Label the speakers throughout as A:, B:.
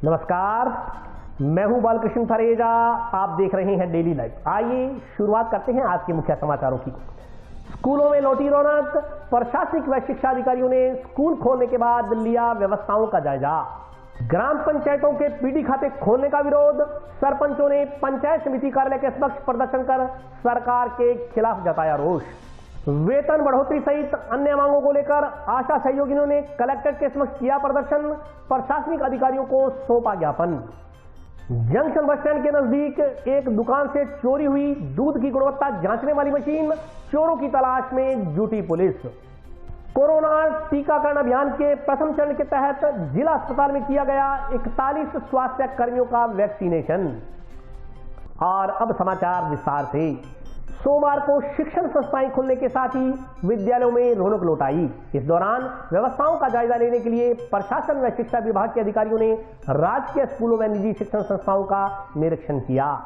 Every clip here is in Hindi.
A: नमस्कार, मैं हूं बालकृष्ण फरेजा। आप देख रहे हैं डेली लाइव। आइए शुरुआत करते हैं आज के मुख्य समाचारों की। स्कूलों में लौटी रौनक। प्रशासनिक व शिक्षा अधिकारियों ने स्कूल खोलने के बाद लिया व्यवस्थाओं का जायजा। ग्राम पंचायतों के पीडी खाते खोलने का विरोध। सरपंचों ने पंचायत समिति कार्यालय के समक्ष प्रदर्शन कर सरकार के खिलाफ जताया रोष। वेतन बढ़ोतरी सहित अन्य मांगों को लेकर आशा सहयोगियों ने कलेक्ट्रेट के समक्ष किया प्रदर्शन। प्रशासनिक अधिकारियों को सौंपा ज्ञापन। जंक्शन बस स्टैंड के नजदीक एक दुकान से चोरी हुई दूध की गुणवत्ता जांचने वाली मशीन। चोरों की तलाश में जुटी पुलिस। कोरोना टीकाकरण अभियान के प्रथम चरण के तहत जिला अस्पताल में किया गया 41 स्वास्थ्य कर्मियों का वैक्सीनेशन। और अब समाचार विस्तार से। सोमवार को शिक्षण संस्थाएं खुलने के साथ ही विद्यालयों में रौनक लौट आई। इस दौरान व्यवस्थाओं का जायजा लेने के लिए प्रशासन व शिक्षा विभाग के अधिकारियों ने राजकीय स्कूलों व निजी शिक्षण संस्थाओं का निरीक्षण किया।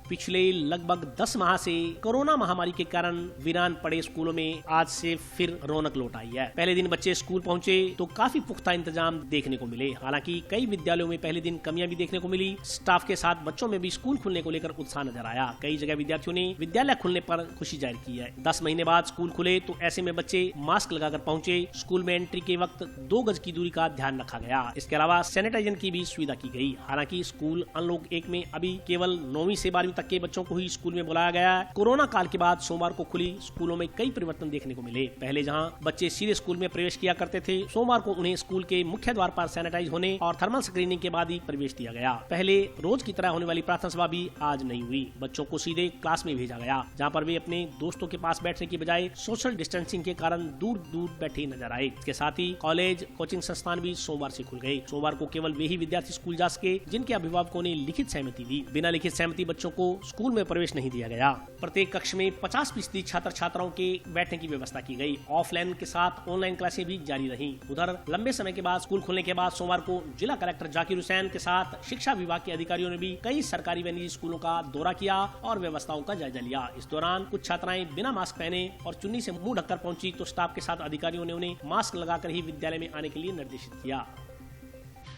B: पिछले लगभग 10 माह से कोरोना महामारी के कारण वीरान पड़े स्कूलों में आज से फिर रौनक लौट आई है। पहले दिन बच्चे स्कूल पहुंचे तो काफी पुख्ता इंतजाम देखने को मिले। हालांकि कई विद्यालयों में पहले दिन कमियां भी देखने को मिली। स्टाफ के साथ बच्चों में भी स्कूल खुलने को लेकर उत्साह नजर आया। कई जगह विद्यार्थियों ने विद्यालय खुलने पर खुशी जाहिर की है। 10 महीने बाद स्कूल खुले तो ऐसे में बच्चे मास्क लगाकर पहुंचे। स्कूल में एंट्री के वक्त 2 गज की दूरी का ध्यान रखा गया। इसके अलावा सैनिटाइजर की भी सुविधा की गई। हालांकि स्कूल अनलॉक 1 में अभी केवल 9वीं से 12वीं तक के बच्चों को ही स्कूल में बुलाया गया है। कोरोना काल के बाद सोमवार को खुली स्कूलों में कई परिवर्तन देखने को मिले। पहले जहां बच्चे सीधे स्कूल में प्रवेश किया करते थे, सोमवार को उन्हें स्कूल के मुख्य द्वार पर सैनिटाइज होने और थर्मल स्क्रीनिंग के बाद ही प्रवेश दिया गया। पहले रोज की तरह होने वाली प्रार्थना सभा भी आज नहीं हुई। बच्चों को सीधे क्लास में भेजा गया, जहां पर वे अपने दोस्तों के पास बैठने की बजाय सोशल डिस्टेंसिंग के कारण दूर दूर बैठे नजर आए। इसके साथ ही कॉलेज कोचिंग संस्थान भी सोमवार से खुल गए। सोमवार को केवल वे ही विद्यार्थी स्कूल जा सके जिनके अभिभावकों ने लिखित सहमति दी। बिना लिखित सहमति बच्चों को स्कूल में प्रवेश नहीं दिया गया। प्रत्येक कक्ष में 50% छात्र छात्राओं के बैठने की व्यवस्था की गई। ऑफलाइन के साथ ऑनलाइन क्लासें भी जारी रहीं। उधर लंबे समय के बाद स्कूल खुलने के बाद सोमवार को जिला कलेक्टर जाकिर हुसैन के साथ शिक्षा विभाग के अधिकारियों ने भी कई सरकारी व निजी स्कूलों का दौरा किया और व्यवस्थाओं का जायजा लिया। इस दौरान कुछ छात्राएं बिना मास्क पहने और चुन्नी से मुंह ढककर पहुंची तो स्टाफ के साथ अधिकारियों ने उन्हें मास्क लगाकर ही विद्यालय में आने के लिए निर्देशित किया।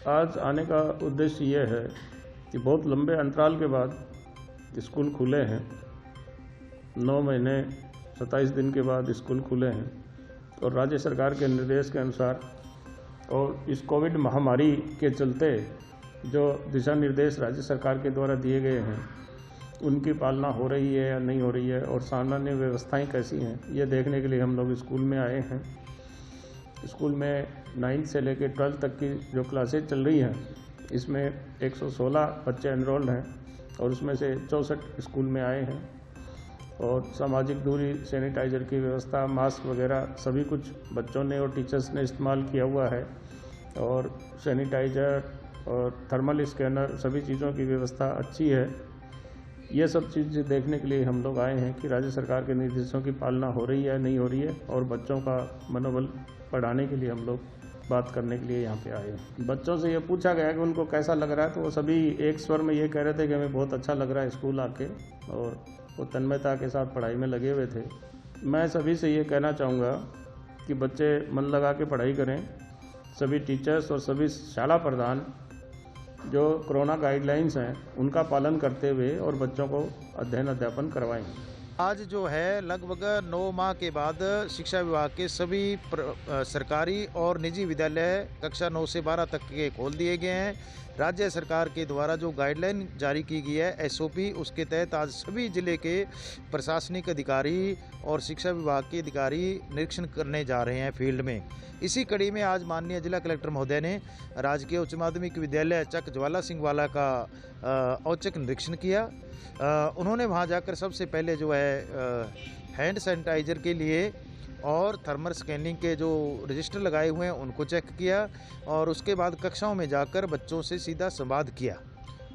C: आज आने का उद्देश्य यह है कि बहुत लंबे अंतराल के बाद स्कूल खुले हैं। 9 महीने 27 दिन के बाद स्कूल खुले हैं और राज्य सरकार के निर्देश के अनुसार और इस कोविड महामारी के चलते जो दिशा निर्देश राज्य सरकार के द्वारा दिए गए हैं उनकी पालना हो रही है या नहीं हो रही है और सामान्य व्यवस्थाएं कैसी हैं, ये देखने के लिए हम लोग स्कूल में आए हैं। स्कूल में 9th से लेकर 12th तक की जो क्लासेज चल रही हैं इसमें 116 बच्चे एनरोल्ड हैं और उसमें से 64 स्कूल में आए हैं और सामाजिक दूरी, सैनिटाइजर की व्यवस्था, मास्क वगैरह सभी कुछ बच्चों ने और टीचर्स ने इस्तेमाल किया हुआ है और सैनिटाइजर और थर्मल स्कैनर सभी चीज़ों की व्यवस्था अच्छी है। ये सब चीज़ देखने के लिए हम लोग आए हैं कि राज्य सरकार के निर्देशों की पालना हो रही है नहीं हो रही है और बच्चों का मनोबल बढ़ाने के लिए हम लोग बात करने के लिए यहाँ पे आए हैं। बच्चों से ये पूछा गया कि उनको कैसा लग रहा है तो वो सभी एक स्वर में ये कह रहे थे कि हमें बहुत अच्छा लग रहा है स्कूल आके और वो तन्मयता के साथ पढ़ाई में लगे हुए थे। मैं सभी से ये कहना चाहूँगा कि बच्चे मन लगा के पढ़ाई करें। सभी टीचर्स और सभी शाला प्रधान जो कोरोना गाइडलाइंस हैं उनका पालन करते हुए और बच्चों को अध्ययन अध्यापन करवाएं।
D: आज जो है लगभग 9 माह के बाद शिक्षा विभाग के सभी सरकारी और निजी विद्यालय कक्षा 9 से 12 तक के खोल दिए गए हैं। राज्य सरकार के द्वारा जो गाइडलाइन जारी की गई है SOP, उसके तहत आज सभी जिले के प्रशासनिक अधिकारी और शिक्षा विभाग के अधिकारी निरीक्षण करने जा रहे हैं फील्ड में। इसी कड़ी में आज माननीय जिला कलेक्टर महोदय ने राजकीय उच्च माध्यमिक विद्यालय चक ज्वाला सिंह वाला का औचक निरीक्षण किया। उन्होंने वहां जाकर सबसे पहले जो है हैंड सैनिटाइजर के लिए और थर्मल स्कैनिंग के जो रजिस्टर लगाए हुए हैं उनको चेक किया और उसके बाद कक्षाओं में जाकर बच्चों से सीधा संवाद किया।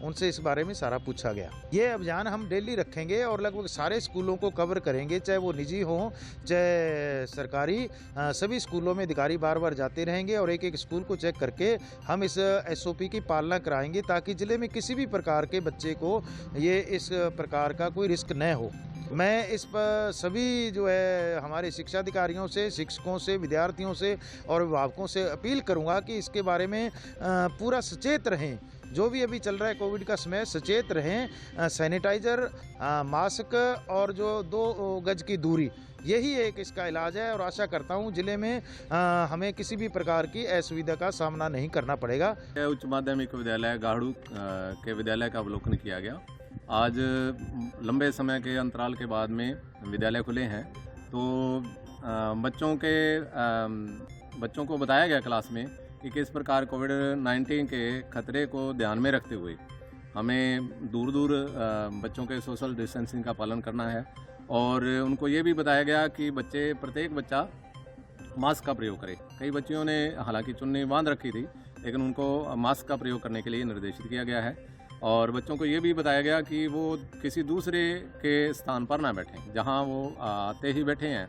D: उनसे इस बारे में सारा पूछा गया। ये अभियान हम डेली रखेंगे और लगभग सारे स्कूलों को कवर करेंगे, चाहे वो निजी हों चाहे सरकारी। सभी स्कूलों में अधिकारी बार बार जाते रहेंगे और एक एक स्कूल को चेक करके हम इस SOP की पालना कराएंगे ताकि ज़िले में किसी भी प्रकार के बच्चे को ये इस प्रकार का कोई रिस्क न हो। मैं इस पर सभी जो है हमारे शिक्षा अधिकारियों से, शिक्षकों से, विद्यार्थियों से और अभिभावकों से अपील करूंगा कि इसके बारे में पूरा सचेत रहें जो भी अभी चल रहा है कोविड का समय, सचेत रहें, सैनिटाइजर, मास्क और जो 2 गज की दूरी, यही एक इसका इलाज है। और आशा करता हूँ जिले में हमें किसी भी प्रकार की असुविधा का सामना नहीं करना पड़ेगा।
E: उच्च माध्यमिक विद्यालय गाड़ू के विद्यालय का अवलोकन किया गया। आज लंबे समय के अंतराल के बाद में विद्यालय खुले हैं, तो बच्चों को बताया गया क्लास में कि किस प्रकार कोविड-19 के खतरे को ध्यान में रखते हुए हमें दूर दूर बच्चों के सोशल डिस्टेंसिंग का पालन करना है। और उनको ये भी बताया गया कि प्रत्येक बच्चा मास्क का प्रयोग करे। कई बच्चियों ने हालांकि चुन्नी बांध रखी थी, लेकिन उनको मास्क का प्रयोग करने के लिए निर्देशित किया गया है। और बच्चों को ये भी बताया गया कि वो किसी दूसरे के स्थान पर ना बैठें। जहाँ वो आते ही बैठे हैं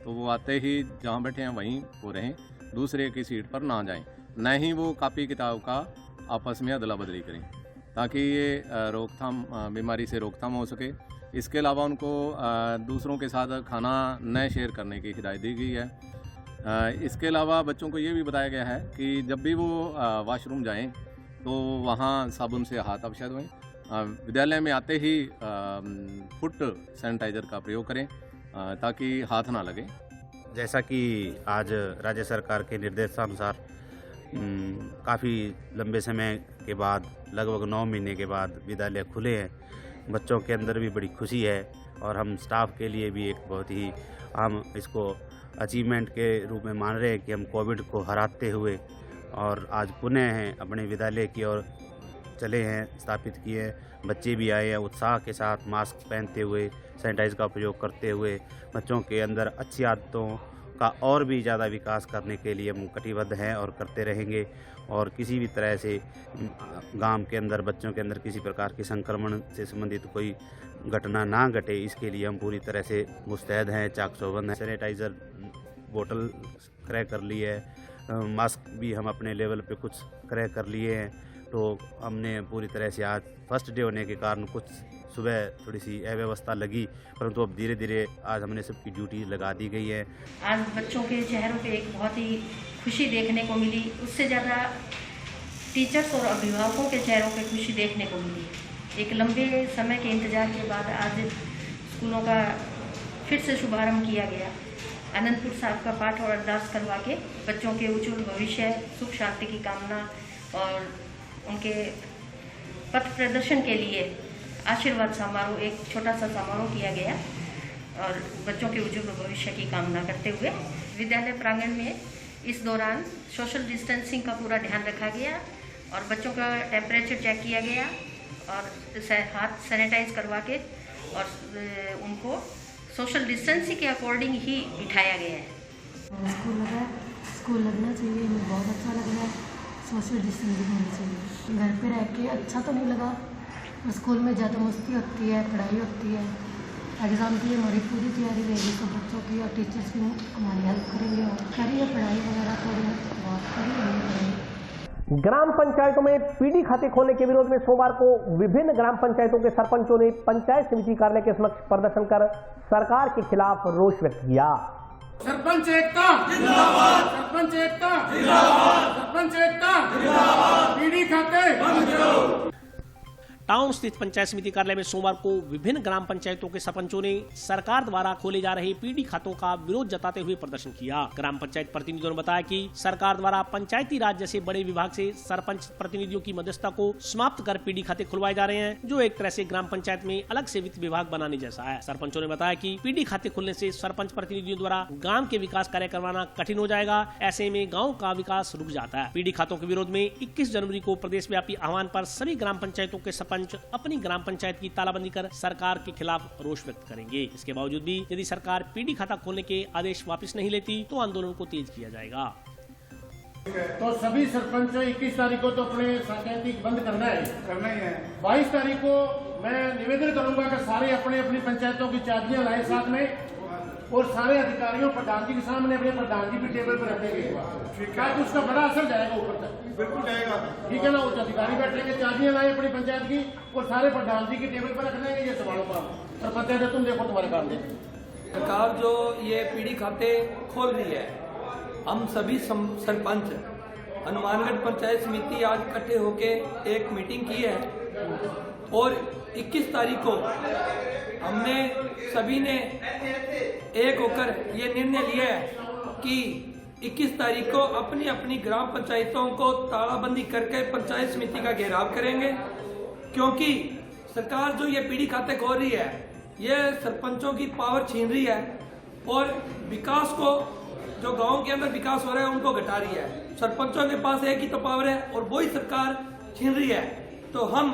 E: तो वो आते ही जहाँ बैठे हैं वहीं वो रहें, दूसरे की सीट पर ना जाएं, न ही वो कापी किताब का आपस में अदला बदली करें, ताकि ये बीमारी से रोकथाम हो सके। इसके अलावा उनको दूसरों के साथ खाना न शेयर करने की हिदायत दी गई है। इसके अलावा बच्चों को ये भी बताया गया है कि जब भी वो वॉशरूम जाएं तो वहाँ साबुन से हाथ अवश्य धोएं। विद्यालय में आते ही फुट सैनिटाइजर का प्रयोग करें ताकि हाथ ना लगे।
F: जैसा कि आज राज्य सरकार के निर्देशानुसार काफ़ी लंबे समय के बाद, लगभग 9 महीने के बाद विद्यालय खुले हैं, बच्चों के अंदर भी बड़ी खुशी है और हम स्टाफ के लिए भी एक बहुत ही हम इसको अचीवमेंट के रूप में मान रहे हैं कि हम कोविड को हराते हुए और आज पुनः हैं अपने विद्यालय की ओर चले हैं, स्थापित किए हैं। बच्चे भी आए हैं उत्साह के साथ, मास्क पहनते हुए, सैनिटाइज का प्रयोग करते हुए। बच्चों के अंदर अच्छी आदतों का और भी ज़्यादा विकास करने के लिए हम कटिबद्ध हैं और करते रहेंगे। और किसी भी तरह से गांव के अंदर बच्चों के अंदर किसी प्रकार के संक्रमण से संबंधित कोई घटना ना घटे, इसके लिए हम पूरी तरह से मुस्तैद हैं, चाक चौबंद हैं। सैनिटाइज़र बोतल क्रय कर ली है, मास्क भी हम अपने लेवल पे कुछ क्रय कर लिए हैं। तो हमने पूरी तरह से, आज फर्स्ट डे होने के कारण कुछ सुबह थोड़ी सी अव्यवस्था लगी, परंतु अब धीरे धीरे आज हमने सबकी ड्यूटी लगा दी गई है।
G: आज बच्चों के चेहरों पे एक बहुत ही खुशी देखने को मिली, उससे ज़्यादा टीचर्स और अभिभावकों के चेहरों पे खुशी देखने को मिली। एक लंबे समय के इंतजार के बाद आज स्कूलों का फिर से शुभारंभ किया गया। आनंदपुर साहब का पाठ और अरदास करवा के बच्चों के उज्जवल भविष्य, सुख शांति की कामना और उनके पथ प्रदर्शन के लिए आशीर्वाद समारोह, एक छोटा सा समारोह किया गया और बच्चों के उज्जवल भविष्य की कामना करते हुए विद्यालय प्रांगण में इस दौरान सोशल डिस्टेंसिंग का पूरा ध्यान रखा गया और बच्चों का टेम्परेचर चेक किया गया और हाथ सैनिटाइज करवा के और उनको सोशल डिस्टेंसिंग के अकॉर्डिंग ही बिठाया गया है।
H: स्कूल लगना चाहिए, मुझे बहुत अच्छा लग रहा है। सोशल डिस्टेंसिंग होनी चाहिए। घर पे रह के अच्छा तो नहीं लगा, स्कूल में ज़्यादा मस्ती होती है, पढ़ाई होती है। एग्ज़ाम की हमारी पूरी तैयारी रहेगी, तो बच्चों की और टीचर्स भी हमारी हेल्प करेंगे और करिए पढ़ाई वगैरह थोड़ी बहुत करिए।
A: ग्राम पंचायतों में पीडी खाते खोलने के विरोध में सोमवार को विभिन्न ग्राम पंचायतों के सरपंचों ने पंचायत समिति कार्यालय के समक्ष प्रदर्शन कर सरकार के खिलाफ रोष व्यक्त किया।
I: सरपंच एकता जिंदाबाद, सरपंच एकता जिंदाबाद, सरपंच एकता जिंदाबाद, पीडी खाते बंद करो।
B: टाउन स्थित पंचायत समिति कार्यालय में सोमवार को विभिन्न ग्राम पंचायतों के सरपंचों ने सरकार द्वारा खोले जा रहे पीडी खातों का विरोध जताते हुए प्रदर्शन किया। ग्राम पंचायत प्रतिनिधियों ने बताया कि सरकार द्वारा पंचायती राज जैसे बड़े विभाग से सरपंच प्रतिनिधियों की मध्यस्थता को समाप्त कर पीडी खाते खुलवाए जा रहे हैं, जो एक तरह से ग्राम पंचायत में अलग से वित्त विभाग बनाने जैसा है। सरपंचों ने बताया कि पीडी खाते खुलने से सरपंच प्रतिनिधियों द्वारा गाँव के विकास कार्य करवाना कठिन हो जाएगा, ऐसे में गाँव का विकास रुक जाता है। पीडी खातों के विरोध में 21 जनवरी को प्रदेश व्यापी आह्वान पर सभी ग्राम पंचायतों के सरपंच अपनी ग्राम पंचायत की तालाबंदी कर सरकार के खिलाफ रोष व्यक्त करेंगे। इसके बावजूद भी यदि सरकार पीडी खाता खोलने के आदेश वापस नहीं लेती तो आंदोलन को तेज किया जाएगा।
I: तो सभी सरपंच 21 तारीख को तो अपने शाखाएं बंद करना ही है। 22 तारीख को मैं निवेदन करूंगा कि सारे अपने अपनी पंचायतों की चाबियां लाए साथ में और सारे अधिकारियों प्रधान जी के सामने अपने प्रधान जी भी टेबल पर रखेंगे, ताकि उसका बड़ा असर जाएगा ऊपर तक। बिल्कुल जाएगा, ठीक है ना। उच्च अधिकारी बैठेंगे, चाबियां लाए अपनी पंचायत की और सारे प्रधान जी की टेबल पर रख देंगे, ये संभालो काम। और पंचायत तुम देखो तुम्हारे काम देखो।
J: सरकार जो ये पीडी खाते खोल रही है, हम सभी सरपंच हनुमानगढ़ पंचायत समिति आज इकट्ठे होके एक मीटिंग की है और 21 तारीख को हमने सभी ने एक होकर ये निर्णय लिया है कि 21 तारीख को अपनी अपनी ग्राम पंचायतों को तालाबंदी करके पंचायत समिति का घेराव करेंगे, क्योंकि सरकार जो ये पीढ़ी खाते खोल रही है, ये सरपंचों की पावर छीन रही है और विकास को, जो गांव के अंदर विकास हो रहा है उनको घटा रही है। सरपंचों के पास एक ही तो पावर है और वही सरकार छीन रही है। तो हम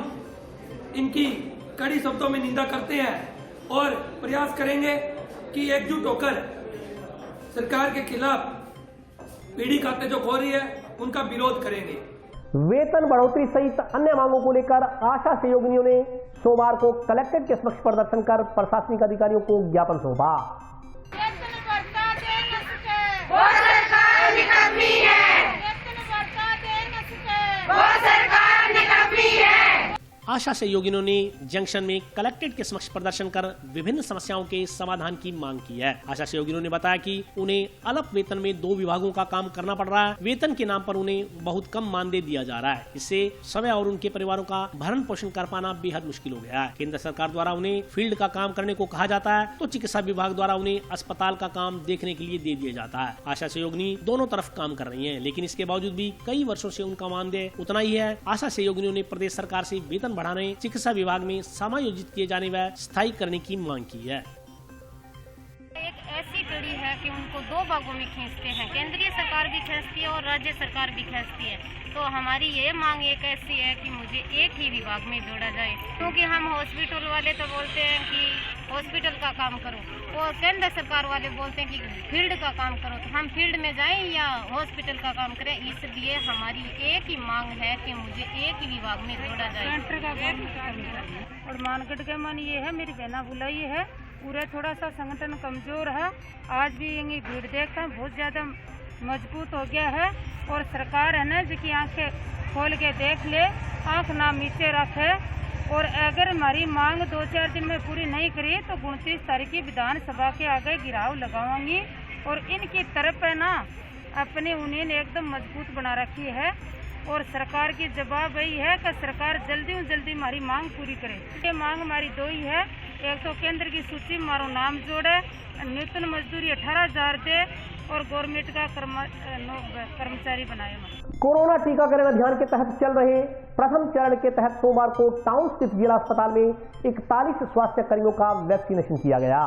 J: इनकी कड़ी शब्दों में निंदा करते हैं और प्रयास करेंगे कि एकजुट होकर सरकार के खिलाफ पीढ़ी खाते जो खो रही है उनका विरोध करेंगे।
A: वेतन बढ़ोतरी सहित अन्य मांगों को लेकर आशा सहयोगिनियों ने सोमवार को कलेक्ट्रेट के समक्ष प्रदर्शन कर प्रशासनिक अधिकारियों को ज्ञापन सौंपा।
B: आशा सहयोगियों ने जंक्शन में कलेक्ट्रेट के समक्ष प्रदर्शन कर विभिन्न समस्याओं के समाधान की मांग की है। आशा सहयोगियों ने बताया कि उन्हें अल्प वेतन में 2 विभागों का काम करना पड़ रहा है। वेतन के नाम पर उन्हें बहुत कम मानदेय दिया जा रहा है। इससे स्वयं और उनके परिवारों का भरण पोषण कर पाना बेहद मुश्किल हो गया है। केंद्र सरकार द्वारा उन्हें फील्ड का काम करने को कहा जाता है तो चिकित्सा विभाग द्वारा उन्हें अस्पताल का काम देखने के लिए दे दिया जाता है। आशा सहयोगिनी दोनों तरफ काम कर रही है, लेकिन इसके बावजूद भी कई वर्षों से उनका मानदेय उतना ही है। आशा सहयोगिनियों ने प्रदेश सरकार से वेतन बढ़ाने, चिकित्सा विभाग में समायोजित किए जाने व स्थायी करने की मांग की है।
K: एक ऐसी पीढ़ी है कि उनको 2 भागों में खींचते हैं, केंद्रीय सरकार भी खींचती है और राज्य सरकार भी खींचती है। तो हमारी ये मांग एक ऐसी है कि मुझे एक ही विभाग में जोड़ा जाए, क्योंकि हम हॉस्पिटल वाले तो बोलते हैं कि हॉस्पिटल का काम करो और केंद्र सरकार वाले बोलते हैं कि फील्ड का काम करो। तो हम फील्ड में जाएं या हॉस्पिटल का काम करें, इसलिए हमारी एक ही मांग है कि मुझे एक ही विभाग में जोड़ा जाए।
L: और मानगढ़ के मन ये है, मेरी बहना बुलाई है, पूरा थोड़ा सा संगठन कमजोर है। आज भी ये भीड़ देखता बहुत ज्यादा मजबूत हो गया है और सरकार है ना जिसकी आंखें खोल के देख ले, आंख ना नीचे रखे। और अगर हमारी मांग 2-4 दिन में पूरी नहीं करी तो 29 तारीख की विधानसभा के आगे गिराव लगाऊंगी। और इनकी तरफ है ना अपनी यूनियन एकदम मजबूत बना रखी है और सरकार की जवाब यही है कि सरकार जल्दी से जल्दी हमारी मांग पूरी करे। ये मांग हमारी 2 ही है, एक तो केंद्र की सूची में हमारा नाम जोड़े, न्यूनतम मजदूरी 18,000 दे और गवर्नमेंट का कर्मचारी बनाए।
A: कोरोना टीकाकरण अभियान के तहत चल रहे प्रथम चरण के तहत सोमवार को टाउन स्थित जिला अस्पताल में 41 स्वास्थ्य कर्मियों का वैक्सीनेशन किया गया।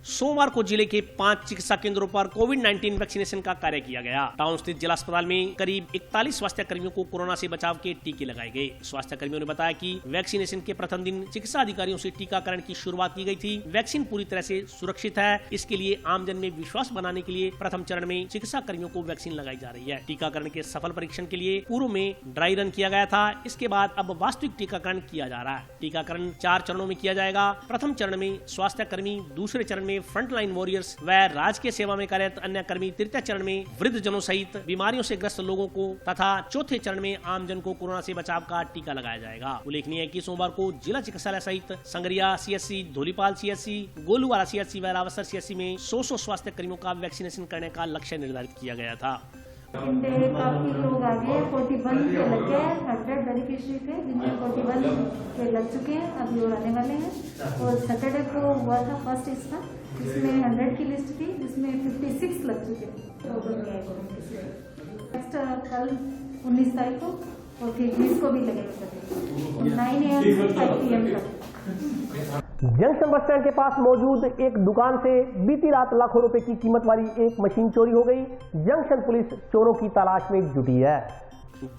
B: सोमवार को जिले के 5 चिकित्सा केंद्रों पर कोविड-19 वैक्सीनेशन का कार्य किया गया। टाउन स्थित जिला अस्पताल में करीब 41 स्वास्थ्य कर्मियों को कोरोना से बचाव के टीके लगाए गए। स्वास्थ्य कर्मियों ने बताया कि वैक्सीनेशन के प्रथम दिन चिकित्सा अधिकारियों से टीकाकरण की शुरुआत की गई थी। वैक्सीन पूरी तरह से सुरक्षित है, इसके लिए आमजन में विश्वास बनाने के लिए प्रथम चरण में चिकित्सा कर्मियों को वैक्सीन लगाई जा रही है। टीकाकरण के सफल परीक्षण के लिए पूर्व में ड्राई रन किया गया था, इसके बाद अब वास्तविक टीकाकरण किया जा रहा है। टीकाकरण 4 चरणों में किया जाएगा। प्रथम चरण में स्वास्थ्य कर्मी, दूसरे चरण में फ्रंटलाइन वॉरियर्स व राजकीय सेवा में कार्यरत अन्य कर्मी, तृतीय चरण में वृद्ध जनों सहित बीमारियों से ग्रस्त लोगों को तथा चौथे चरण में आमजन को कोरोना से बचाव का टीका लगाया जाएगा। उल्लेखनीय है कि सोमवार को जिला चिकित्सालय सहित Sangaria CHC, Dholipal CHC, Goluwala CHC व रावसर CHC में 100 स्वास्थ्य कर्मियों का वैक्सीनेशन करने का लक्ष्य निर्धारित किया गया था।
M: काफी लोग आ गए, 41 के लग गए, 100 बेनिफिशियरी थे जिनमें 41 के लग चुके हैं, अभी और आने वाले हैं। और सैटरडे को हुआ था फर्स्ट इसका, जिसमें 100 की लिस्ट थी, जिसमें 56 लग चुके हैं। नेक्स्ट कल 19 तारीख को और फिर 20 को भी लगेगा 9 AM से 5 PM तक।
A: जंक्शन बस स्टैंड के पास मौजूद एक दुकान से बीती रात लाखों रुपए की कीमत वाली एक मशीन चोरी हो गई। जंक्शन पुलिस चोरों की तलाश में जुटी है।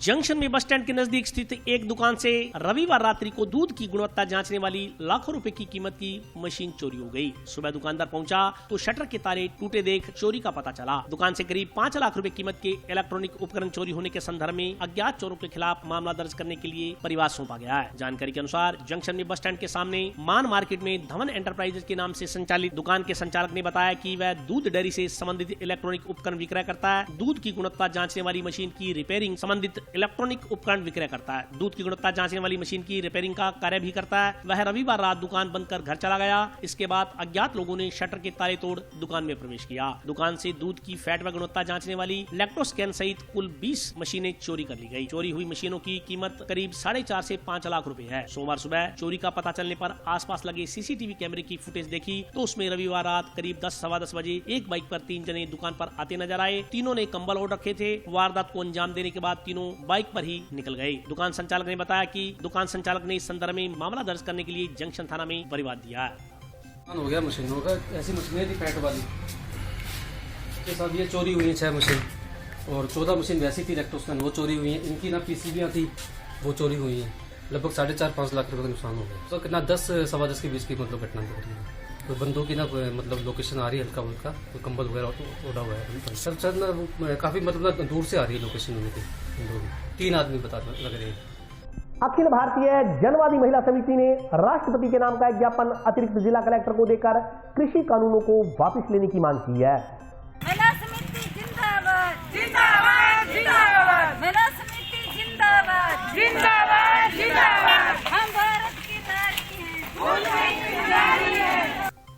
B: जंक्शन में बस स्टैंड के नजदीक स्थित एक दुकान से रविवार रात्रि को दूध की गुणवत्ता जांचने वाली लाखों रुपए की कीमत की मशीन चोरी हो गई। सुबह दुकानदार पहुंचा तो शटर के तारे टूटे देख चोरी का पता चला। दुकान से करीब 5 लाख रुपए कीमत के इलेक्ट्रॉनिक उपकरण चोरी होने के संदर्भ में अज्ञात चोरों के खिलाफ मामला दर्ज करने के लिए परिवार सौंपा गया है। जानकारी के अनुसार जंक्शन में बस स्टैंड के सामने मान मार्केट में धवन एंटरप्राइजेज के नाम से संचालित दुकान के संचालक ने बताया कि वह दूध डेयरी से संबंधित इलेक्ट्रॉनिक उपकरण विक्रय करता है। दूध की गुणवत्ता जांचने वाली मशीन की रिपेयरिंग संबंधित संबंधित इलेक्ट्रॉनिक उपकरण विक्रय करता है। दूध की गुणवत्ता जांचने वाली मशीन की रिपेयरिंग का कार्य भी करता है। वह रविवार रात दुकान बंद कर घर चला गया। इसके बाद अज्ञात लोगों ने शटर के ताले तोड़ दुकान में प्रवेश किया। दुकान से दूध की फैट व गुणवत्ता जांचने वाली लैक्टोस्कैन सहित कुल 20 मशीनें चोरी कर ली गई। चोरी हुई मशीनों की कीमत करीब 4.5 से 5 लाख रुपए है। सोमवार सुबह चोरी का पता चलने पर आसपास लगे सीसीटीवी कैमरे की फुटेज देखी तो उसमें रविवार रात करीब 10 सवा 10 बजे एक बाइक पर 3 जने दुकान पर आते नजर आए। तीनों ने कंबल ओढ़ रखे थे। वारदात को अंजाम देने के बाद तीनों बाइक पर ही निकल गए। दुकान संचालक ने बताया कि दुकान संचालक ने इस संदर्भ में मामला दर्ज करने के लिए जंक्शन थाना में परिवाद दिया है।
N: हो गया मशीनों का, ऐसी मशीनें थी फैट वाली के साथ ये चोरी हुई है 6 मशीन और 14 मशीन वैसी थी लैक्टोस्कैन, वो चोरी हुई है। इनकी ना पीसीबियाँ थी वो चोरी हुई है। लगभग 4.5-5 लाख रुपए का नुकसान हो गया। तो कितना 10 सवा 10 के बीच की मतलब घटना हो रही है। तो बंदों की ना मतलब लोकेशन आ रही है हल्का फुल्का, तो कंबल वगैरह उड़ा हुआ है। सर ना काफी मतलब दूर से आ रही है लोकेशन उनकी। 3 आदमी बता लग रहे हैं।
A: अखिल भारतीय जनवादी महिला समिति ने राष्ट्रपति के नाम का एक ज्ञापन अतिरिक्त जिला कलेक्टर को देकर कृषि कानूनों को वापस लेने की मांग की है।
L: महिला समिति जिंदाबाद जिंदाबाद जिंदाबाद, महिला समिति जिंदाबाद जिंदाबाद जिंदाबाद, हम भारत की नारी हैं।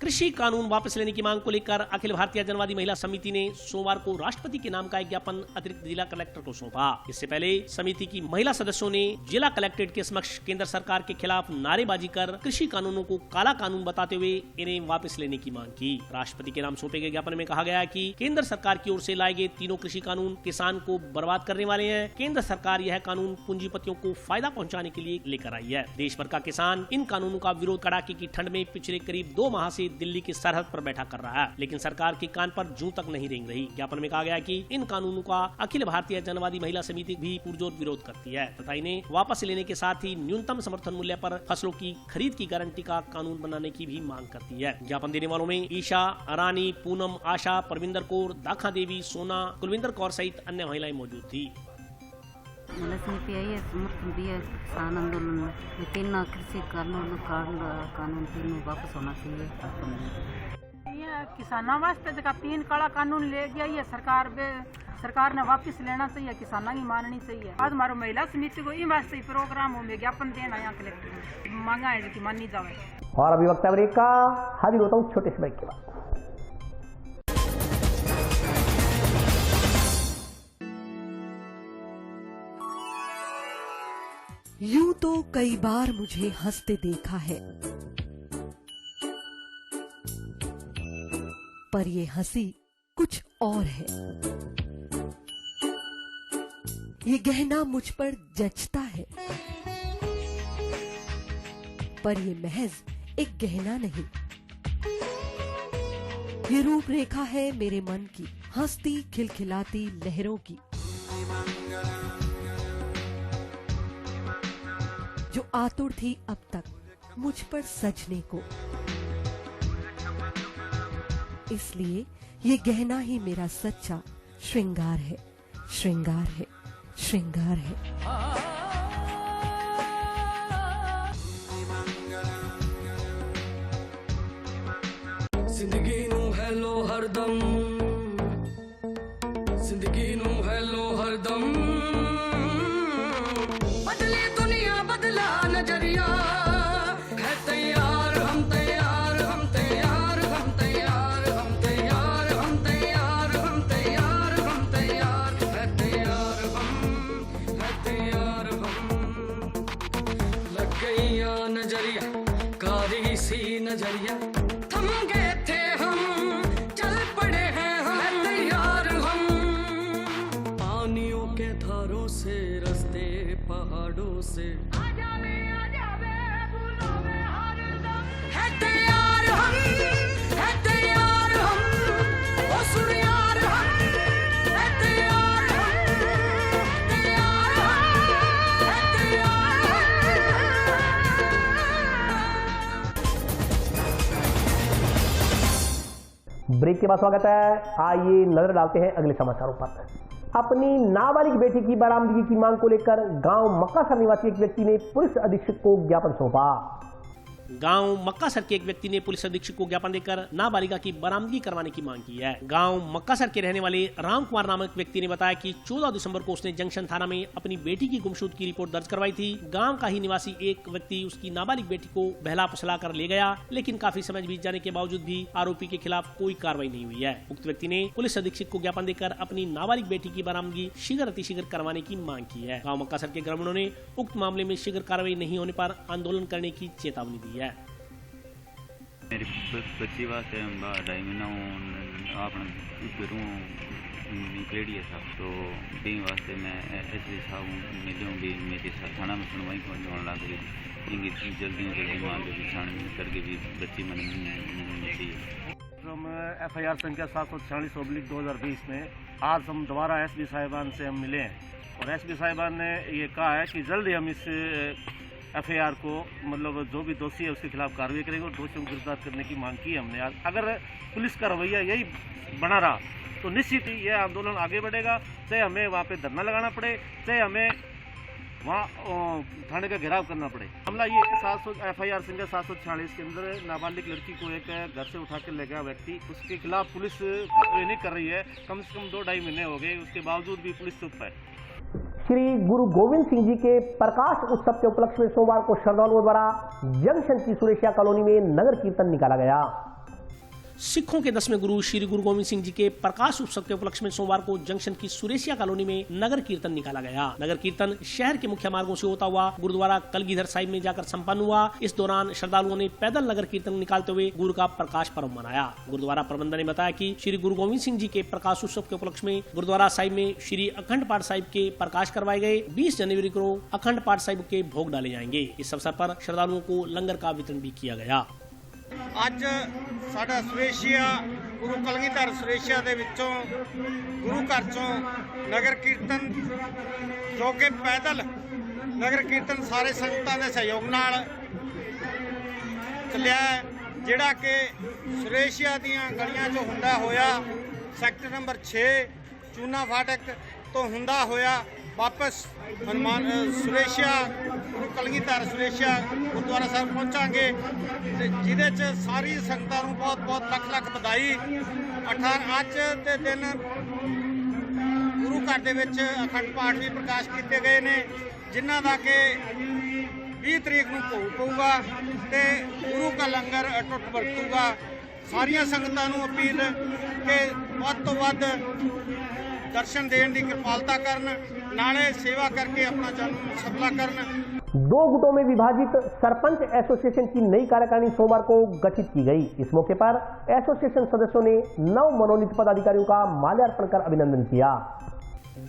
B: कृषि कानून वापस लेने की मांग को लेकर अखिल भारतीय जनवादी महिला समिति ने सोमवार को राष्ट्रपति के नाम का एक ज्ञापन अतिरिक्त जिला कलेक्टर को सौंपा। इससे पहले समिति की महिला सदस्यों ने जिला कलेक्ट्रेट के समक्ष केंद्र सरकार के खिलाफ नारेबाजी कर कृषि कानूनों को काला कानून बताते हुए इन्हें वापस लेने की मांग की। राष्ट्रपति के नाम सौंपे गए ज्ञापन में कहा गया है कि केंद्र सरकार की ओर से लाए गए तीनों कृषि कानून किसान को बर्बाद करने वाले हैं। केंद्र सरकार यह कानून पूंजीपतियों को फायदा पहुँचाने के लिए लेकर आई है। देश भर का किसान इन कानूनों का विरोध कड़ाके की ठंड में पिछले करीब 2 माह से दिल्ली की सरहद पर बैठा कर रहा है, लेकिन सरकार के कान पर जूं तक नहीं रेंग रही। ज्ञापन में कहा गया कि इन कानूनों का अखिल भारतीय जनवादी महिला समिति भी पुरजोर विरोध करती है तथा इन्हें वापस लेने के साथ ही न्यूनतम समर्थन मूल्य पर फसलों की खरीद की गारंटी का कानून बनाने की भी मांग करती है। ज्ञापन देने वालों में ईशा, रानी, पूनम, आशा, परविंदर कौर, दाखा देवी, सोना, कुलविंदर कौर सहित अन्य महिलाएं मौजूद थी।
O: महिला समिति आई है, समर्थन दिया किसान आंदोलन में। ये 3 कृषि कानून तीनों वापस होना चाहिए।
L: किसाना वास्ते जगह 3 काला कानून ले गया ये सरकार ने वापस लेना चाहिए, किसाना की माननी चाहिए। आज हमारे महिला समिति को इन वास्ते प्रोग्राम में ज्ञापन देना यहाँ कलेक्टर में मांगा है कि मानी जाए।
A: और अभी वक्त ब्रेक का, हाजिर होता हूँ छोटे से ब्रेक के बाद।
P: यूं तो कई बार मुझे हंसते देखा है, पर ये हंसी कुछ और है। ये गहना मुझ पर जचता है, पर ये महज एक गहना नहीं। ये रूपरेखा है मेरे मन की, हंसती खिलखिलाती लहरों की, जो आतुर थी अब तक मुझ पर सजने को। इसलिए ये गहना ही मेरा सच्चा श्रृंगार है, श्रृंगार है, श्रृंगार है।
Q: जिंदगी नू हेलो हरदम, जिंदगी नू हेलो हरदम, बदले दुनिया बदला नजरिया, है तैयार हम तैयार हम तैयार हम तैयार हम तैयार हम तैयार हम तैयार हम तैयार, है तैयार हम लग गई नजरिया, कारी सी नजरिया, थम गए थे हम, चल पड़े हैं हम, तैयार हम, पानियों के धारों से, रास्ते पहाड़ों से, है तैयार हम, है तैयार हम, ओ सुन यार हम, है तैयार हम, तैयार हम, है तैयार
A: ब्रेक के बाद स्वागत है। आइए नजर डालते हैं अगले समाचारों पर। अपनी नाबालिग बेटी की बरामदगी की मांग को लेकर गांव मक्कासर निवासी एक व्यक्ति ने पुलिस अधीक्षक को ज्ञापन सौंपा।
B: गांव मक्कासर के एक व्यक्ति ने पुलिस अधीक्षक को ज्ञापन देकर नाबालिगा की बरामदगी करवाने की मांग की है। गांव मक्कासर के रहने वाले राम कुमार नामक व्यक्ति ने बताया कि 14 दिसंबर को उसने जंक्शन थाना में अपनी बेटी की गुमशुद की रिपोर्ट दर्ज करवाई थी। गांव का ही निवासी एक व्यक्ति उसकी नाबालिग बेटी को बहला फुसला कर ले गया, लेकिन काफी समय बीत जाने के बावजूद भी आरोपी के खिलाफ कोई कार्रवाई नहीं हुई है। उक्त व्यक्ति ने पुलिस अधीक्षक को ज्ञापन देकर अपनी नाबालिग बेटी की बरामदगी शीघ्र अतिशीघ्र करवाने की मांग की है। गांव मक्कासर के ग्रामीणों ने उक्त मामले में शीघ्र कार्रवाई नहीं होने पर आंदोलन करने की चेतावनी दी है।
R: मेरी बच्ची वास्ते 2.5 महीना अपने घरों निकलेड़ी है साहब, तो भी वास्ते मैं एसडी साहब मिलूँ भी मेरी थाना में सुनवाई होने लग रही, जल्दी मान लो छानबीन करके भी बच्ची मैंने मिली है।
I: हम FIR संख्या 746/2020 में आज हम दोबारा SB साहिबान से हम मिले हैं और SB साहिबान ने ये कहा है कि जल्द ही हम इस FIR को मतलब जो भी दोषी है उसके खिलाफ कार्रवाई करेंगे और दोषियों को गिरफ्तार करने की मांग की है हमने। अगर पुलिस का रवैया यही बना रहा तो निश्चित ही यह आंदोलन आगे बढ़ेगा, चाहे हमें वहाँ पे धरना लगाना पड़े, चाहे हमें वहाँ थाने का घेराव करना पड़े। मामला ये FIR संख्या 746 के अंदर नाबालिग लड़की को एक घर से उठा के ले गया व्यक्ति, उसके खिलाफ पुलिस कार्रवाई नहीं कर रही है। कम से कम 2-2.5 महीने हो गए, उसके बावजूद भी पुलिस चुप है।
A: श्री गुरु गोविंद सिंह जी के प्रकाश उत्सव के उपलक्ष्य में सोमवार को श्रद्धालुओं द्वारा जंक्शन की सुरेशिया कॉलोनी में नगर कीर्तन निकाला गया।
B: सिखों के 10वें गुरु श्री गुरु गोविंद सिंह जी के प्रकाश उत्सव के उपलक्ष्य में सोमवार को जंक्शन की सुरेशिया कॉलोनी में नगर कीर्तन निकाला गया। नगर कीर्तन शहर के मुख्य मार्गों से होता हुआ गुरुद्वारा कलगीधर साहिब में जाकर संपन्न हुआ। इस दौरान श्रद्धालुओं ने पैदल नगर कीर्तन निकालते हुए गुरु का प्रकाश पर्व मनाया। गुरुद्वारा प्रबंधन ने बताया कि श्री गुरु गोविंद सिंह जी के प्रकाश उत्सव के उपलक्ष्य में गुरुद्वारा साहिब में श्री अखंड पाठ साहिब के प्रकाश करवाए गए। 20 जनवरी को अखंड पाठ साहिब के भोग डाले जाएंगे। इस अवसर पर श्रद्धालुओं को लंगर का वितरण भी किया गया।
S: ਅੱਜ ਸਾਡਾ ਸੁਰੇਸ਼ੀਆ ਗੁਰੂ ਕਲਗੀਧਰ ਸੁਰੇਸ਼ੀਆ ਦੇ ਵਿੱਚੋਂ ਗੁਰੂ ਘਰ ਚੋਂ ਨਗਰ ਕੀਰਤਨ ਜੋ ਕਿ ਪੈਦਲ ਨਗਰ ਕੀਰਤਨ ਸਾਰੇ ਸੰਗਤਾਂ ਦੇ ਸਹਿਯੋਗ ਨਾਲ ਚੱਲਿਆ, ਜਿਹੜਾ ਕਿ ਸੁਰੇਸ਼ੀਆ ਦੀਆਂ ਗਲੀਆਂ 'ਚੋਂ ਹੁੰਦਾ ਹੋਇਆ ਸੈਕਟਰ ਨੰਬਰ 6 ਚੂਨਾ ਫਾਟਕ ਤੋਂ ਹੁੰਦਾ ਹੋਇਆ वापस हनुमान सुरेशिया गुरु कलगीधर सुरेशिया गुरुद्वारा साहब पहुँचांगे, जिहदे च सारी संगतां नूं बहुत बहुत लख बधाई। 18 अज दे दिन गुरु घर दे विच अखंड पाठ भी प्रकाश किए गए ने, जिन्हां दा कि 20 तरीक नूं भोग पऊगा ते गुरु का लंगर अटुट वरतूगा। सारियां संगतां नूं अपील कि वध तो वध दर्शन देने की कृपालता करन, नाले सेवा करके अपना जन्म सफला करन।
A: 2 गुटों में विभाजित सरपंच एसोसिएशन की नई कार्यकारिणी सोमवार को गठित की गई। इस मौके पर एसोसिएशन सदस्यों ने 9 मनोनीत पदाधिकारियों का माल्यार्पण कर अभिनंदन किया।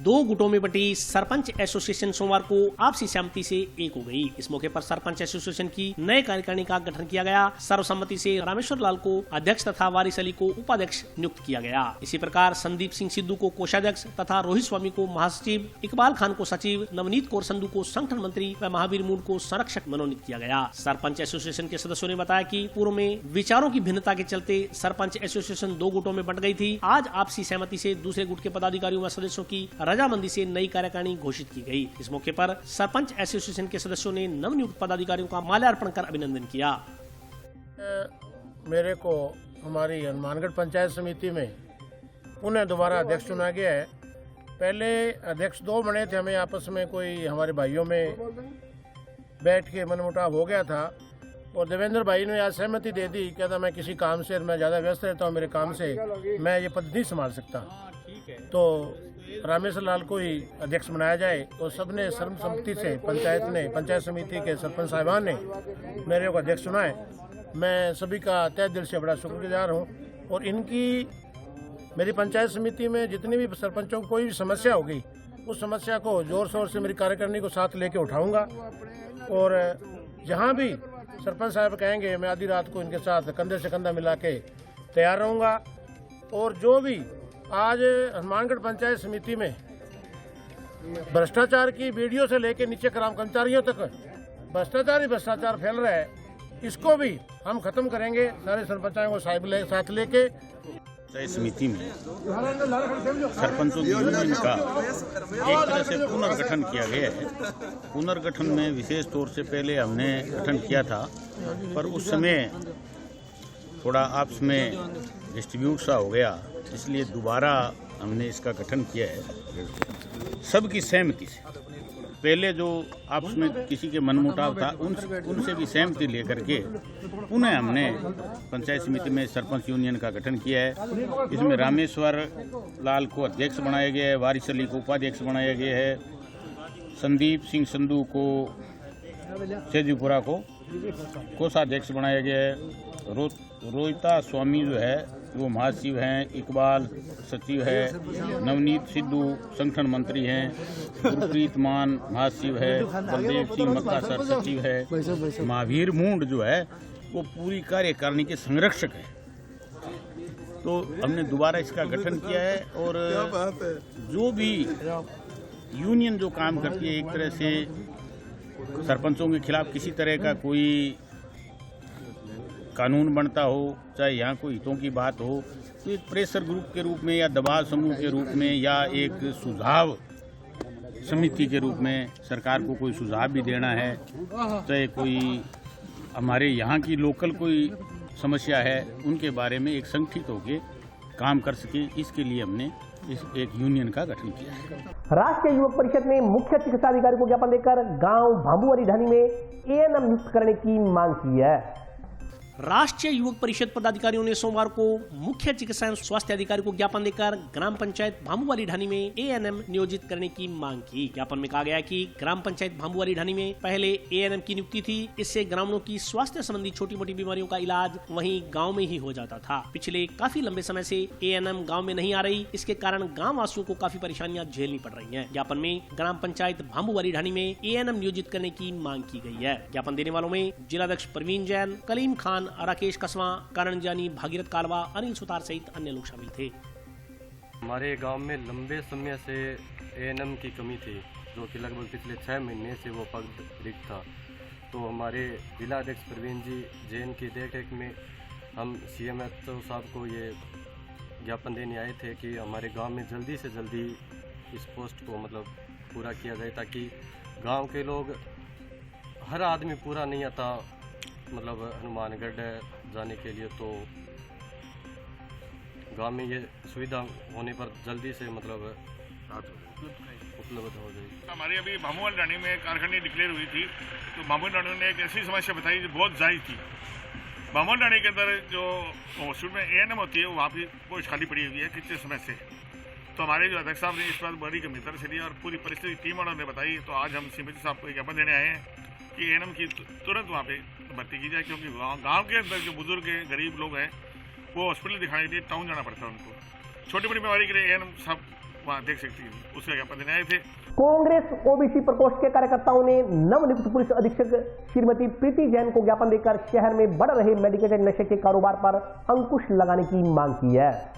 B: 2 गुटों में बटी सरपंच एसोसिएशन सोमवार को आपसी सहमति से एक हो गई। इस मौके पर सरपंच एसोसिएशन की नए कार्यकारिणी का गठन किया गया। सर्वसम्मति से रामेश्वर लाल को अध्यक्ष तथा वारिस अली को उपाध्यक्ष नियुक्त किया गया। इसी प्रकार संदीप सिंह सिद्धू को कोषाध्यक्ष तथा रोहित स्वामी को महासचिव, इकबाल खान को सचिव, नवनीत कौर संधू को संगठन मंत्री व महावीर मूड को संरक्षक मनोनीत किया गया। सरपंच एसोसिएशन के सदस्यों ने बताया कि पूर्व में विचारों की भिन्नता के चलते सरपंच एसोसिएशन 2 गुटों में बंट गई थी। आज आपसी सहमति से दूसरे गुट के पदाधिकारियों व सदस्यों की रजामंदी से नई कार्यकारिणी घोषित की गई। इस मौके पर सरपंच एसोसिएशन के सदस्यों ने नवनियुक्त पदाधिकारियों का माल्यार्पण कर अभिनंदन किया।
I: मेरे को हमारी हनुमानगढ़ पंचायत समिति में पुनः दोबारा अध्यक्ष चुना गया है। पहले अध्यक्ष 2 बने थे, हमें आपस में कोई हमारे भाइयों में बैठ के मनमुटाव हो गया था और देवेंद्र भाई ने आज सहमति दे दी। कहता मैं किसी काम से मैं ज़्यादा व्यस्त रहता हूँ, मेरे काम से मैं ये पद नहीं संभाल सकता, तो रामेश्वर लाल को ही अध्यक्ष बनाया जाए। तो सबने सर्वसम्मति से पंचायत समिति के सरपंच साहिबान ने मेरे को अध्यक्ष चुना है। मैं सभी का तहे दिल से बड़ा शुक्रगुजार हूँ और इनकी मेरी पंचायत समिति में जितनी भी सरपंचों को कोई भी समस्या होगी उस समस्या को जोर शोर से मेरी कार्यकारिणी को साथ लेके उठाऊंगा और जहाँ भी सरपंच साहब कहेंगे मैं आधी रात को इनके साथ कंधे से कंधा मिला के तैयार रहूँगा। और जो भी आज हनुमानगढ़ पंचायत समिति में भ्रष्टाचार की वीडियो से लेकर नीचे ग्राम कर्मचारियों तक भ्रष्टाचार फैल रहा है, इसको भी हम खत्म करेंगे सारे सरपंचों को साथ लेके।
T: पंचायत समिति में सरपंचों की यूनियन का एक तरह से पुनर्गठन किया गया है। पुनर्गठन में विशेष तौर से पहले हमने गठन किया था, पर उस समय थोड़ा आपस में डिस्ट्रीब्यूट सा हो गया, इसलिए दोबारा हमने इसका गठन किया है सबकी सहमति से। पहले जो आपस में किसी के मनमुटाव था उनसे भी सहमति लेकर के पुनः हमने पंचायत समिति में सरपंच यूनियन का गठन किया है। इसमें रामेश्वर लाल को अध्यक्ष बनाया गया है, वारिस अली को उपाध्यक्ष बनाया गया है, संदीप सिंह संधू को सेजूपुरा को कोषाध्यक्ष बनाया गया है। रोहिता स्वामी जो है वो महासचिव हैं, इकबाल सचिव है, नवनीत सिद्धू संगठन मंत्री हैं, गुरप्रीत मान महासचिव है, बलदेव सिंह मक्कासर सचिव है, महावीर मूंड जो है वो पूरी कार्यकारिणी के संरक्षक है। तो हमने दोबारा इसका गठन किया है और जो भी यूनियन जो काम करती है, एक तरह से सरपंचों के खिलाफ किसी तरह का कोई कानून बनता हो, चाहे यहाँ कोई हितों की बात हो, तो एक प्रेशर ग्रुप के रूप में या दबाव समूह के रूप में या एक सुझाव समिति के रूप में सरकार को कोई सुझाव भी देना है, चाहे कोई हमारे यहाँ की लोकल कोई समस्या है उनके बारे में एक संगठित होकर काम कर सके, इसके लिए हमने इस एक यूनियन का गठन किया है।
A: राष्ट्रीय युवक परिषद ने मुख्य चिकित्सा अधिकारी को ज्ञापन देकर गांव भांबुआरी ढानी में एएनएम नियुक्त करने की मांग की है।
B: राष्ट्रीय युवक परिषद पदाधिकारियों ने सोमवार को मुख्य चिकित्सा एवं स्वास्थ्य अधिकारी को ज्ञापन देकर ग्राम पंचायत भांबुआरी ढानी में एएनएम नियोजित करने की मांग की। ज्ञापन में कहा गया कि ग्राम पंचायत भांबुआरी ढानी में पहले एएनएम की नियुक्ति थी, इससे ग्रामीणों की स्वास्थ्य संबंधी छोटी मोटी बीमारियों का इलाज वहीं गाँव में ही हो जाता था। पिछले काफी लंबे समय से एएनएम गाँव में नहीं आ रही, इसके कारण गाँव वासियों को काफी परेशानियां झेलनी पड़ रही है। ज्ञापन में ग्राम पंचायत भांबुआरी ढानी में एएनएम नियोजित करने की मांग की गई है। ज्ञापन देने वालों में जिलाध्यक्ष प्रवीण जैन, कलीम खान, राकेश कसवा, करण जानी, भागीरथ कालवा, अनिल सुतार सहित अन्य लोग शामिल थे।
U: हमारे गांव में लंबे समय से एएनएम की कमी थी, जो कि लगभग पिछले 6 महीने से वो पद रिक्त था। तो हमारे जिला अध्यक्ष प्रवीण जी जैन की देखरेख में हम CMHO साहब को ये ज्ञापन देने आए थे कि हमारे गांव में जल्दी से जल्दी इस पोस्ट को मतलब पूरा किया जाए, ताकि गांव के लोग, हर आदमी पूरा नहीं आता मतलब हनुमानगढ़ जाने के लिए, तो गांव में ये सुविधा होने पर जल्दी से मतलब उपलब्ध हो जाएगी।
V: हमारी अभी भांबुआरी ढानी में कारखानी डिक्लेयर हुई थी, तो भांबुआरी ढानी ने एक ऐसी समस्या बताई जो बहुत जायज़ थी। भांबुआरी ढानी के अंदर जो हॉस्पिटल में एएनएम होती है वहाँ भी पोस्ट खाली पड़ी हुई है कितने समय से। तो हमारे जो अध्यक्ष साहब ने इस बात बड़ी गंभीरता से ली और पूरी परिस्थिति टीम वालों ने बताई। तो आज हम CMHO साहब को ज्ञापन देने आए हैं कि एएनएम की तुरंत वहाँ पे भर्ती की जाए, क्योंकि गांव के अंदर जो बुजुर्ग हैं, गरीब लोग हैं, वो हॉस्पिटल दिखाने के लिए टाउन जाना पड़ता है उनको। छोटी बड़ी बीमारी के लिए एएनएम साहब वहाँ देख सकती है, उसका ज्ञापन देने आए थे।
A: कांग्रेस ओबीसी प्रकोष्ठ के कार्यकर्ताओं ने नवनियुक्त पुलिस अधीक्षक श्रीमती प्रीति जैन को ज्ञापन देकर शहर में बढ़ रहे मेडिकेटेड नशे के कारोबार पर अंकुश लगाने की मांग की है।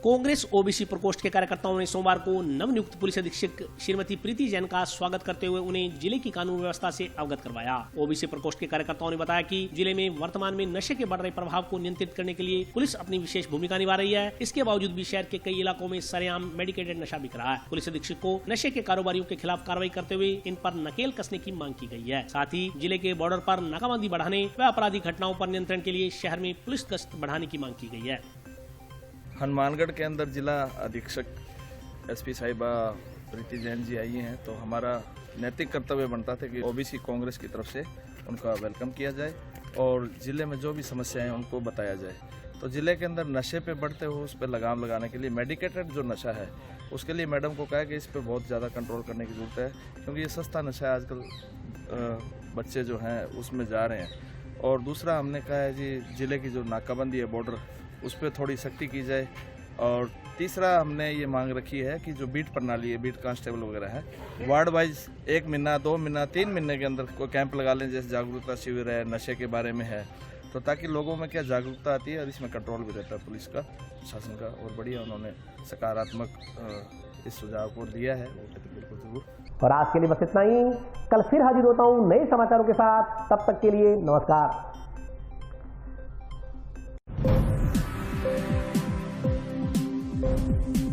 B: कांग्रेस ओबीसी प्रकोष्ठ के कार्यकर्ताओं ने सोमवार को नवनियुक्त पुलिस अधीक्षक श्रीमती प्रीति जैन का स्वागत करते हुए उन्हें जिले की कानून व्यवस्था से अवगत करवाया। ओबीसी प्रकोष्ठ के कार्यकर्ताओं ने बताया कि जिले में वर्तमान में नशे के बढ़ रहे प्रभाव को नियंत्रित करने के लिए पुलिस अपनी विशेष भूमिका निभा रही है। इसके बावजूद भी शहर के कई इलाकों में सरेआम मेडिकेटेड नशा बिक रहा है। पुलिस अधीक्षक को नशे के कारोबारियों के खिलाफ कार्रवाई करते हुए इन पर नकेल कसने की मांग की गई है। साथ ही जिले के बॉर्डर पर नाकाबंदी बढ़ाने व आपराधिक घटनाओं पर नियंत्रण के लिए शहर में पुलिस गश्त बढ़ाने की मांग की गई है।
W: हनुमानगढ़ के अंदर जिला अधीक्षक SP साहिबा प्रीति जैन जी आई हैं, तो हमारा नैतिक कर्तव्य बनता था कि ओबीसी कांग्रेस की तरफ से उनका वेलकम किया जाए और ज़िले में जो भी समस्याएं हैं उनको बताया जाए। तो ज़िले के अंदर नशे पे बढ़ते हुए उस पर लगाम लगाने के लिए मेडिकेटेड जो नशा है उसके लिए मैडम को कहा कि इस पर बहुत ज़्यादा कंट्रोल करने की ज़रूरत है, क्योंकि ये सस्ता नशा है, आजकल बच्चे जो हैं उसमें जा रहे हैं। और दूसरा हमने कहा है जी ज़िले की जो नाकाबंदी है बॉर्डर, उस पर थोड़ी सख्ती की जाए। और तीसरा हमने ये मांग रखी है कि जो बीट प्रणाली है, बीट कांस्टेबल वगैरह है, वार्ड वाइज 1 महीना 2 महीना 3 महीने के अंदर कोई कैंप लगा लें, जैसे जागरूकता शिविर है, नशे के बारे में है, तो ताकि लोगों में क्या जागरूकता आती है और इसमें कंट्रोल भी रहता है पुलिस का, शासन का। और बढ़िया उन्होंने सकारात्मक इस सुझाव को दिया है, वो बिल्कुल जरूर।
A: और आज के लिए बस इतना ही। कल फिर हाजिर होता हूँ नए समाचारों के साथ, तब तक के लिए नमस्कार।
P: है।